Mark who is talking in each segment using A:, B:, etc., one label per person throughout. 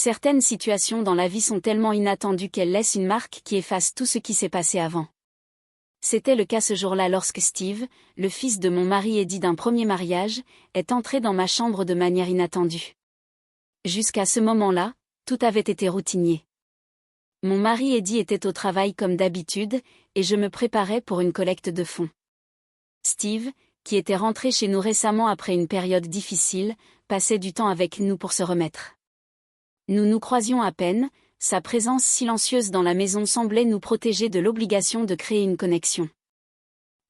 A: Certaines situations dans la vie sont tellement inattendues qu'elles laissent une marque qui efface tout ce qui s'est passé avant. C'était le cas ce jour-là lorsque Steve, le fils de mon mari Eddie d'un premier mariage, est entré dans ma chambre de manière inattendue. Jusqu'à ce moment-là, tout avait été routinier. Mon mari Eddie était au travail comme d'habitude, et je me préparais pour une collecte de fonds. Steve, qui était rentré chez nous récemment après une période difficile, passait du temps avec nous pour se remettre. Nous nous croisions à peine, sa présence silencieuse dans la maison semblait nous protéger de l'obligation de créer une connexion.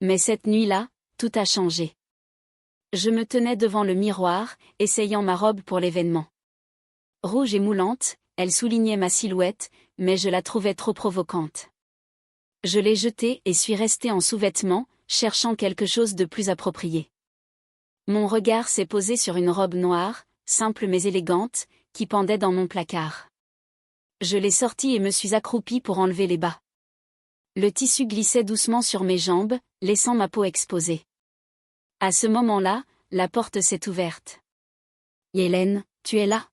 A: Mais cette nuit-là, tout a changé. Je me tenais devant le miroir, essayant ma robe pour l'événement. Rouge et moulante, elle soulignait ma silhouette, mais je la trouvais trop provocante. Je l'ai jetée et suis restée en sous-vêtements, cherchant quelque chose de plus approprié. Mon regard s'est posé sur une robe noire, simple mais élégante, qui pendait dans mon placard. Je l'ai sortie et me suis accroupie pour enlever les bas. Le tissu glissait doucement sur mes jambes, laissant ma peau exposée. À ce moment-là, la porte s'est ouverte. « Hélène, tu es là ?»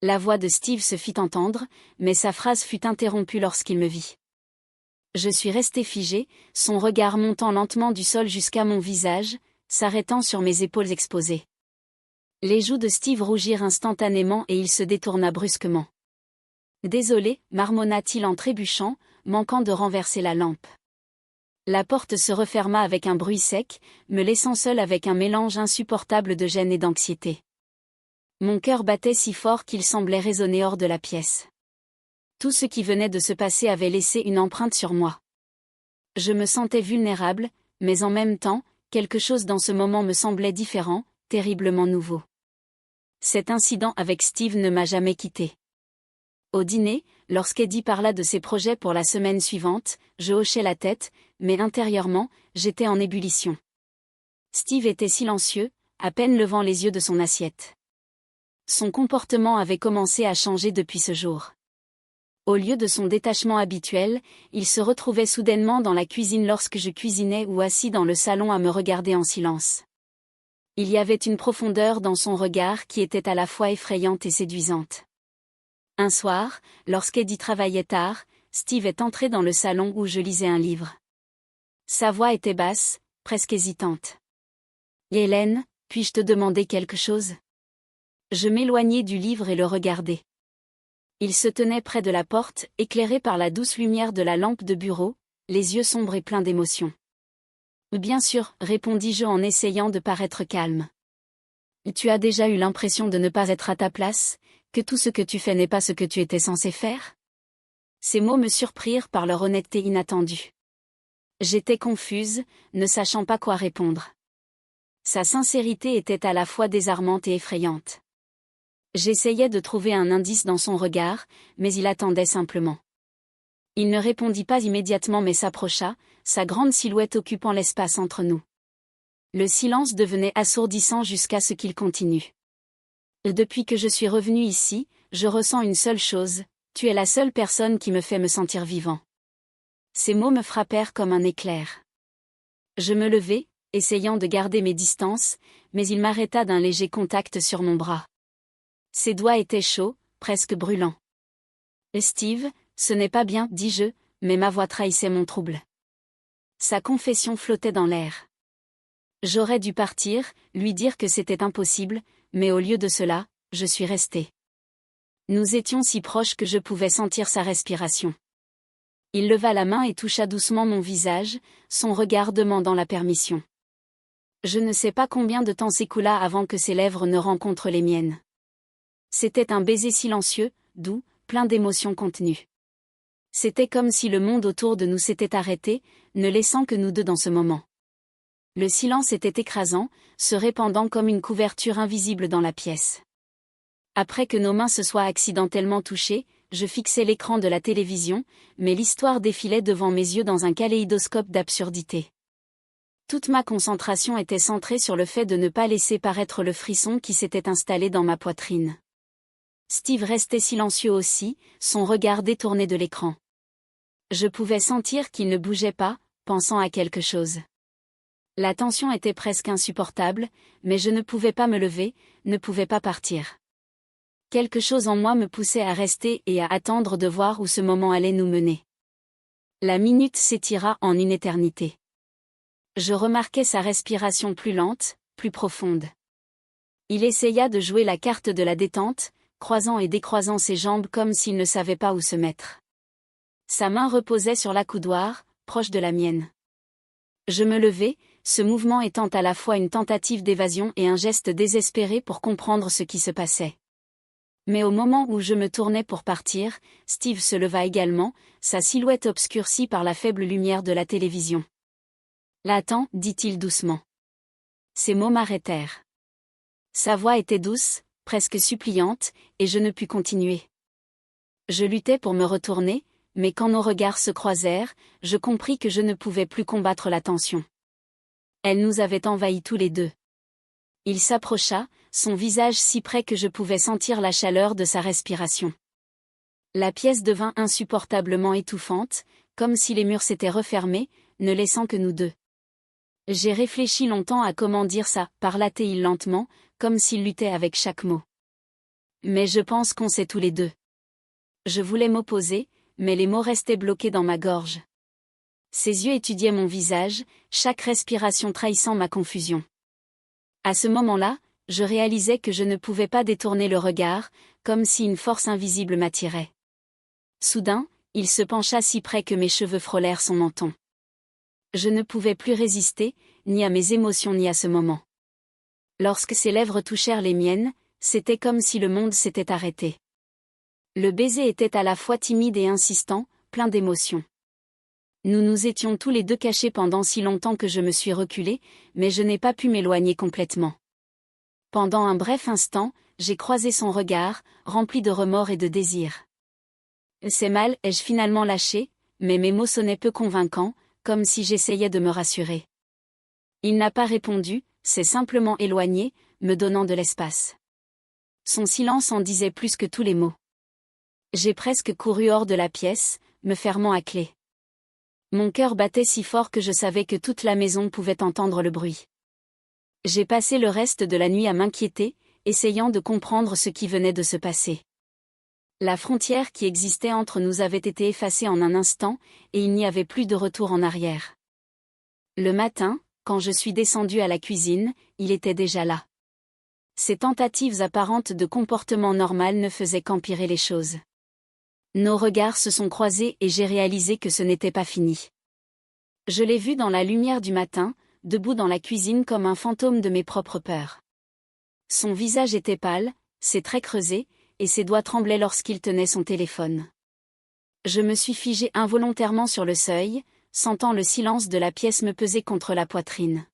A: La voix de Steve se fit entendre, mais sa phrase fut interrompue lorsqu'il me vit. Je suis restée figée, son regard montant lentement du sol jusqu'à mon visage, s'arrêtant sur mes épaules exposées. Les joues de Steve rougirent instantanément et il se détourna brusquement. « Désolé, marmonna-t-il en trébuchant, manquant de renverser la lampe. La porte se referma avec un bruit sec, me laissant seule avec un mélange insupportable de gêne et d'anxiété. Mon cœur battait si fort qu'il semblait résonner hors de la pièce. Tout ce qui venait de se passer avait laissé une empreinte sur moi. Je me sentais vulnérable, mais en même temps, quelque chose dans ce moment me semblait différent, terriblement nouveau. Cet incident avec Steve ne m'a jamais quitté. Au dîner, lorsqu'Eddie parla de ses projets pour la semaine suivante, je hochai la tête, mais intérieurement, j'étais en ébullition. Steve était silencieux, à peine levant les yeux de son assiette. Son comportement avait commencé à changer depuis ce jour. Au lieu de son détachement habituel, il se retrouvait soudainement dans la cuisine lorsque je cuisinais ou assis dans le salon à me regarder en silence. Il y avait une profondeur dans son regard qui était à la fois effrayante et séduisante. Un soir, lorsqu'Eddie travaillait tard, Steve est entré dans le salon où je lisais un livre. Sa voix était basse, presque hésitante. « Hélène, puis-je te demander quelque chose ?» Je m'éloignai du livre et le regardai. Il se tenait près de la porte, éclairé par la douce lumière de la lampe de bureau, les yeux sombres et pleins d'émotion. « Bien sûr, répondis-je en essayant de paraître calme. Tu as déjà eu l'impression de ne pas être à ta place, que tout ce que tu fais n'est pas ce que tu étais censé faire ?» Ces mots me surprirent par leur honnêteté inattendue. J'étais confuse, ne sachant pas quoi répondre. Sa sincérité était à la fois désarmante et effrayante. J'essayais de trouver un indice dans son regard, mais il attendait simplement. Il ne répondit pas immédiatement mais s'approcha, sa grande silhouette occupant l'espace entre nous. Le silence devenait assourdissant jusqu'à ce qu'il continue. « Depuis que je suis revenu ici, je ressens une seule chose, tu es la seule personne qui me fait me sentir vivant. » Ces mots me frappèrent comme un éclair. Je me levai, essayant de garder mes distances, mais il m'arrêta d'un léger contact sur mon bras. Ses doigts étaient chauds, presque brûlants. « Steve, ce n'est pas bien, dis-je, mais ma voix trahissait mon trouble. Sa confession flottait dans l'air. J'aurais dû partir, lui dire que c'était impossible, mais au lieu de cela, je suis restée. Nous étions si proches que je pouvais sentir sa respiration. Il leva la main et toucha doucement mon visage, son regard demandant la permission. Je ne sais pas combien de temps s'écoula avant que ses lèvres ne rencontrent les miennes. C'était un baiser silencieux, doux, plein d'émotions contenues. C'était comme si le monde autour de nous s'était arrêté, ne laissant que nous deux dans ce moment. Le silence était écrasant, se répandant comme une couverture invisible dans la pièce. Après que nos mains se soient accidentellement touchées, je fixai l'écran de la télévision, mais l'histoire défilait devant mes yeux dans un kaléidoscope d'absurdité. Toute ma concentration était centrée sur le fait de ne pas laisser paraître le frisson qui s'était installé dans ma poitrine. Steve restait silencieux aussi, son regard détourné de l'écran. Je pouvais sentir qu'il ne bougeait pas, pensant à quelque chose. La tension était presque insupportable, mais je ne pouvais pas me lever, ne pouvais pas partir. Quelque chose en moi me poussait à rester et à attendre de voir où ce moment allait nous mener. La minute s'étira en une éternité. Je remarquai sa respiration plus lente, plus profonde. Il essaya de jouer la carte de la détente, croisant et décroisant ses jambes comme s'il ne savait pas où se mettre. Sa main reposait sur l'accoudoir, proche de la mienne. Je me levai, ce mouvement étant à la fois une tentative d'évasion et un geste désespéré pour comprendre ce qui se passait. Mais au moment où je me tournais pour partir, Steve se leva également, sa silhouette obscurcie par la faible lumière de la télévision. « L'attends, dit-il doucement. » Ces mots m'arrêtèrent. Sa voix était douce, presque suppliante, et je ne pus continuer. Je luttai pour me retourner, mais quand nos regards se croisèrent, je compris que je ne pouvais plus combattre la tension. Elle nous avait envahis tous les deux. Il s'approcha, son visage si près que je pouvais sentir la chaleur de sa respiration. La pièce devint insupportablement étouffante, comme si les murs s'étaient refermés, ne laissant que nous deux. J'ai réfléchi longtemps à comment dire ça, parla-t-il lentement, comme s'il luttait avec chaque mot. Mais je pense qu'on sait tous les deux. Je voulais m'opposer, mais les mots restaient bloqués dans ma gorge. Ses yeux étudiaient mon visage, chaque respiration trahissant ma confusion. À ce moment-là, je réalisais que je ne pouvais pas détourner le regard, comme si une force invisible m'attirait. Soudain, il se pencha si près que mes cheveux frôlèrent son menton. Je ne pouvais plus résister, ni à mes émotions ni à ce moment. Lorsque ses lèvres touchèrent les miennes, c'était comme si le monde s'était arrêté. Le baiser était à la fois timide et insistant, plein d'émotions. Nous nous étions tous les deux cachés pendant si longtemps que je me suis reculée, mais je n'ai pas pu m'éloigner complètement. Pendant un bref instant, j'ai croisé son regard, rempli de remords et de désir. C'est mal, ai-je finalement lâché, mais mes mots sonnaient peu convaincants, comme si j'essayais de me rassurer. Il n'a pas répondu, s'est simplement éloigné, me donnant de l'espace. Son silence en disait plus que tous les mots. J'ai presque couru hors de la pièce, me fermant à clé. Mon cœur battait si fort que je savais que toute la maison pouvait entendre le bruit. J'ai passé le reste de la nuit à m'inquiéter, essayant de comprendre ce qui venait de se passer. La frontière qui existait entre nous avait été effacée en un instant, et il n'y avait plus de retour en arrière. Le matin, quand je suis descendue à la cuisine, il était déjà là. Ces tentatives apparentes de comportement normal ne faisaient qu'empirer les choses. Nos regards se sont croisés et j'ai réalisé que ce n'était pas fini. Je l'ai vu dans la lumière du matin, debout dans la cuisine comme un fantôme de mes propres peurs. Son visage était pâle, ses traits creusés, et ses doigts tremblaient lorsqu'il tenait son téléphone. Je me suis figée involontairement sur le seuil, sentant le silence de la pièce me peser contre la poitrine.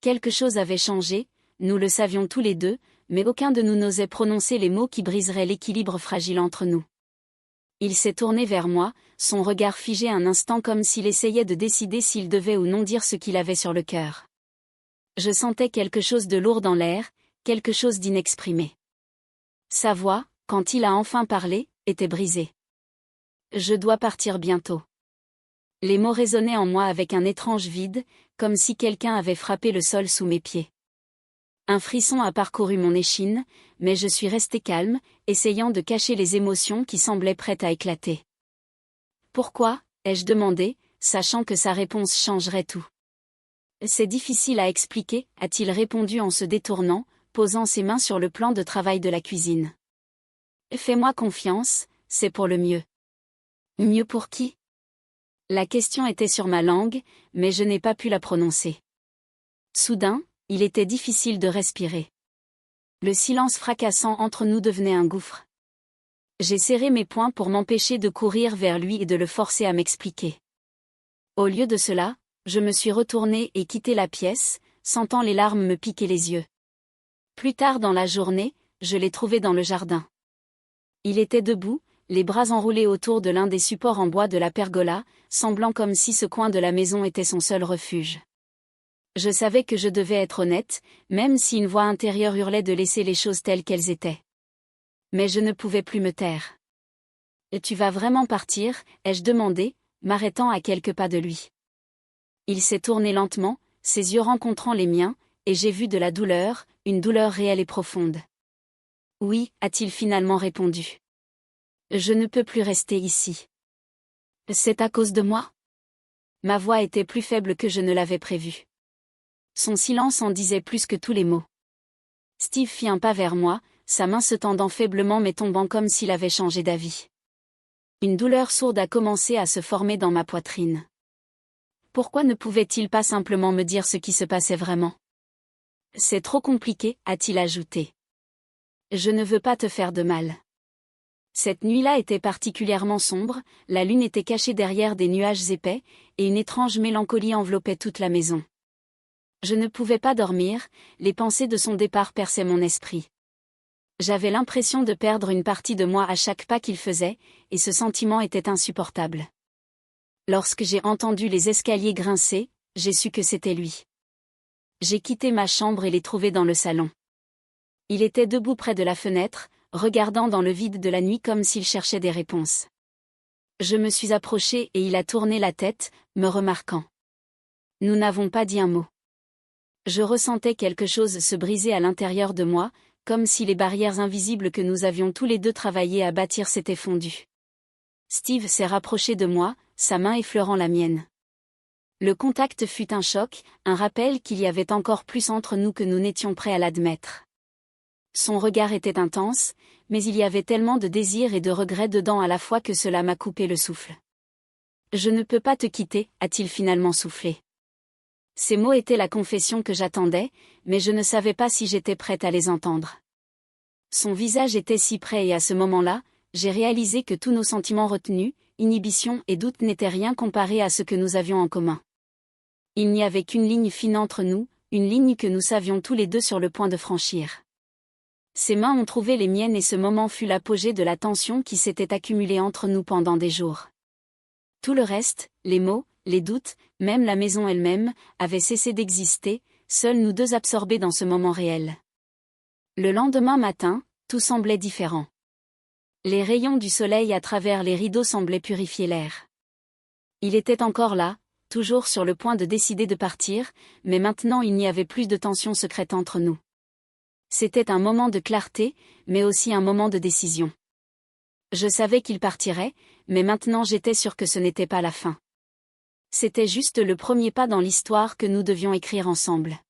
A: Quelque chose avait changé, nous le savions tous les deux, mais aucun de nous n'osait prononcer les mots qui briseraient l'équilibre fragile entre nous. Il s'est tourné vers moi, son regard figé un instant comme s'il essayait de décider s'il devait ou non dire ce qu'il avait sur le cœur. Je sentais quelque chose de lourd dans l'air, quelque chose d'inexprimé. Sa voix, quand il a enfin parlé, était brisée. Je dois partir bientôt. Les mots résonnaient en moi avec un étrange vide, comme si quelqu'un avait frappé le sol sous mes pieds. Un frisson a parcouru mon échine, mais je suis restée calme, essayant de cacher les émotions qui semblaient prêtes à éclater. « Pourquoi ?» ai-je demandé, sachant que sa réponse changerait tout. « C'est difficile à expliquer », a-t-il répondu en se détournant, posant ses mains sur le plan de travail de la cuisine. « Fais-moi confiance, c'est pour le mieux. » « Mieux pour qui ?» La question était sur ma langue, mais je n'ai pas pu la prononcer. Soudain, il était difficile de respirer. Le silence fracassant entre nous devenait un gouffre. J'ai serré mes poings pour m'empêcher de courir vers lui et de le forcer à m'expliquer. Au lieu de cela, je me suis retournée et quitté la pièce, sentant les larmes me piquer les yeux. Plus tard dans la journée, je l'ai trouvé dans le jardin. Il était debout, les bras enroulés autour de l'un des supports en bois de la pergola, semblant comme si ce coin de la maison était son seul refuge. Je savais que je devais être honnête, même si une voix intérieure hurlait de laisser les choses telles qu'elles étaient. Mais je ne pouvais plus me taire. « Et tu vas vraiment partir ?» ai-je demandé, m'arrêtant à quelques pas de lui. Il s'est tourné lentement, ses yeux rencontrant les miens, et j'ai vu de la douleur, une douleur réelle et profonde. Oui, a-t-il finalement répondu. Je ne peux plus rester ici. C'est à cause de moi? Ma voix était plus faible que je ne l'avais prévu. Son silence en disait plus que tous les mots. Steve fit un pas vers moi, sa main se tendant faiblement mais tombant comme s'il avait changé d'avis. Une douleur sourde a commencé à se former dans ma poitrine. Pourquoi ne pouvait-il pas simplement me dire ce qui se passait vraiment? C'est trop compliqué, a-t-il ajouté. Je ne veux pas te faire de mal. Cette nuit-là était particulièrement sombre, la lune était cachée derrière des nuages épais, et une étrange mélancolie enveloppait toute la maison. Je ne pouvais pas dormir, les pensées de son départ perçaient mon esprit. J'avais l'impression de perdre une partie de moi à chaque pas qu'il faisait, et ce sentiment était insupportable. Lorsque j'ai entendu les escaliers grincer, j'ai su que c'était lui. J'ai quitté ma chambre et l'ai trouvé dans le salon. Il était debout près de la fenêtre, regardant dans le vide de la nuit comme s'il cherchait des réponses. Je me suis approchée et il a tourné la tête, me remarquant. Nous n'avons pas dit un mot. Je ressentais quelque chose se briser à l'intérieur de moi, comme si les barrières invisibles que nous avions tous les deux travaillé à bâtir s'étaient fondues. Steve s'est rapproché de moi, sa main effleurant la mienne. Le contact fut un choc, un rappel qu'il y avait encore plus entre nous que nous n'étions prêts à l'admettre. Son regard était intense, mais il y avait tellement de désir et de regret dedans à la fois que cela m'a coupé le souffle. « Je ne peux pas te quitter », a-t-il finalement soufflé. Ces mots étaient la confession que j'attendais, mais je ne savais pas si j'étais prête à les entendre. Son visage était si près et à ce moment-là, j'ai réalisé que tous nos sentiments retenus, inhibitions et doutes n'étaient rien comparés à ce que nous avions en commun. Il n'y avait qu'une ligne fine entre nous, une ligne que nous savions tous les deux sur le point de franchir. Ses mains ont trouvé les miennes et ce moment fut l'apogée de la tension qui s'était accumulée entre nous pendant des jours. Tout le reste, les mots, les doutes, même la maison elle-même, avaient cessé d'exister, seuls nous deux absorbés dans ce moment réel. Le lendemain matin, tout semblait différent. Les rayons du soleil à travers les rideaux semblaient purifier l'air. Il était encore là, toujours sur le point de décider de partir, mais maintenant il n'y avait plus de tension secrète entre nous. C'était un moment de clarté, mais aussi un moment de décision. Je savais qu'il partirait, mais maintenant j'étais sûre que ce n'était pas la fin. C'était juste le premier pas dans l'histoire que nous devions écrire ensemble.